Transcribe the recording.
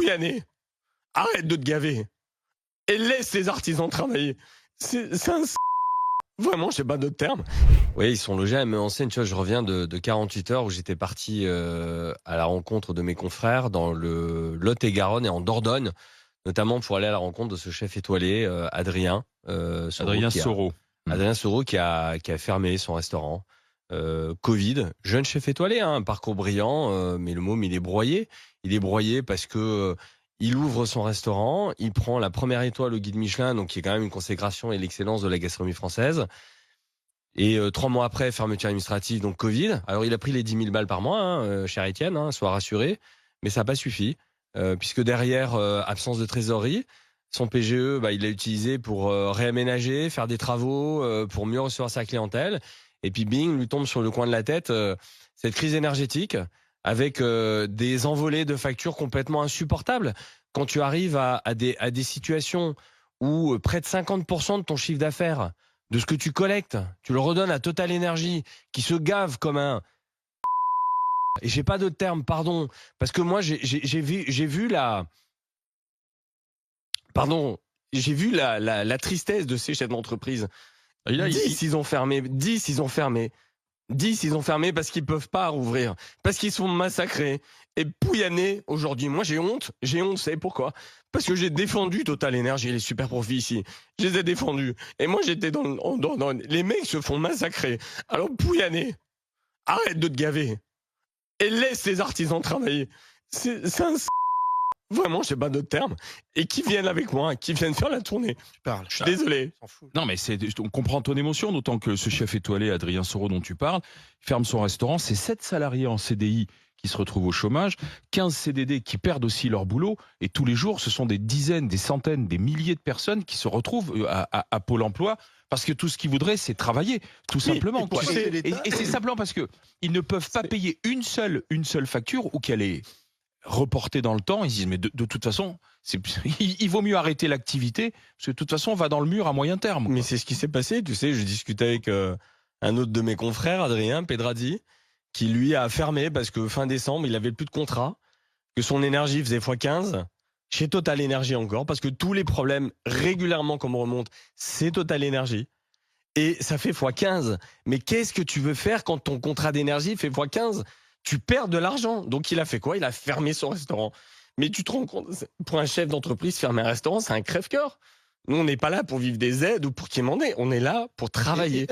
Pouyanné, arrête de te gaver et laisse les artisans travailler. C'est un vraiment, je sais pas d'autres termes. Oui, ils sont logés à la même enseigne. Tu vois, je reviens de 48 heures où j'étais parti à la rencontre de mes confrères dans le Lot-et-Garonne et en Dordogne, notamment pour aller à la rencontre de ce chef étoilé, Adrien Soro. Adrien Soro qui a fermé son restaurant. Covid, jeune chef étoilé, un parcours brillant, mais le môme il est broyé. Il est broyé parce que il ouvre son restaurant, il prend la première étoile au guide Michelin, donc qui est quand même une consécration et l'excellence de la gastronomie française. Et 3 mois après, fermeture administrative, donc Covid. Alors il a pris les 10 000 balles par mois, cher Étienne, sois rassuré, mais ça n'a pas suffi, puisque derrière, absence de trésorerie, son PGE, il l'a utilisé pour réaménager, faire des travaux, pour mieux recevoir sa clientèle. Et puis bing, lui tombe sur le coin de la tête cette crise énergétique avec des envolées de factures complètement insupportables. Quand tu arrives à des situations où près de 50% de ton chiffre d'affaires, de ce que tu collectes, tu le redonnes à Total Energy, qui se gave comme un... Et j'ai pas d'autre terme, pardon, parce que moi j'ai vu la... Pardon, j'ai vu la tristesse de ces chefs d'entreprise. 10 ils ont fermé, 10 ils ont fermé. 10 ils ont fermé parce qu'ils peuvent pas rouvrir, parce qu'ils sont massacrés. Et Pouyanné, aujourd'hui, moi j'ai honte, vous savez pourquoi? Parce que j'ai défendu Total Energy, les super profits ici. Je les ai défendus. Et moi j'étais dans les mecs se font massacrer. Alors Pouyanné, arrête de te gaver et laisse les artisans travailler. C'est un vraiment, je sais pas d'autres termes, et qui viennent avec moi, qui viennent faire la tournée. Tu parles. Je suis désolé. Non, mais on comprend ton émotion, d'autant que ce chef étoilé, Adrien Soro, dont tu parles, ferme son restaurant. C'est 7 salariés en CDI qui se retrouvent au chômage, 15 CDD qui perdent aussi leur boulot, et tous les jours, ce sont des dizaines, des centaines, des milliers de personnes qui se retrouvent à Pôle emploi, parce que tout ce qu'ils voudraient, c'est travailler, tout simplement. Et c'est simplement parce qu'ils ne peuvent pas payer une seule facture, ou qu'elle est reporté dans le temps. Ils disent mais de toute façon il vaut mieux arrêter l'activité parce que de toute façon on va dans le mur à moyen terme, quoi. Mais c'est ce qui s'est passé, tu sais, je discutais avec un autre de mes confrères, Adrien Pedrazzi, qui lui a fermé parce que fin décembre il avait plus de contrat, que son énergie faisait x15 chez Total Energy encore, parce que tous les problèmes régulièrement qu'on me remonte, c'est Total Energy. Et ça fait x15. Mais qu'est-ce que tu veux faire quand ton contrat d'énergie fait x15? Tu perds de l'argent. Donc il a fait quoi? Il a fermé son restaurant. Mais tu te rends compte, pour un chef d'entreprise, fermer un restaurant, c'est un crève-cœur. Nous, on n'est pas là pour vivre des aides ou pour quémander. On est là pour travailler.